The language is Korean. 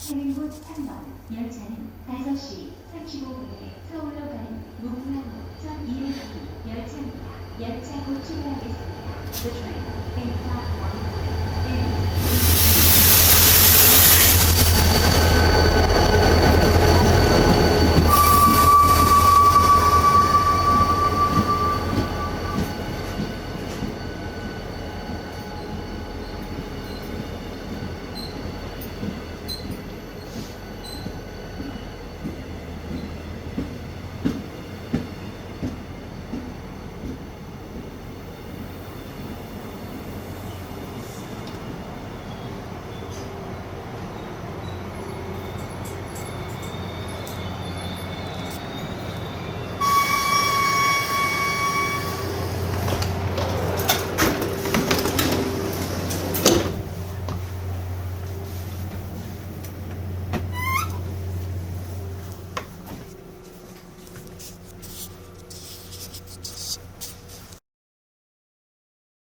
해림곳 3번 열차는 5시 35분에 서울로 가는 무궁화호 전 2호선 열차입니다. 열차 곧 출발하겠습니다. The train in 5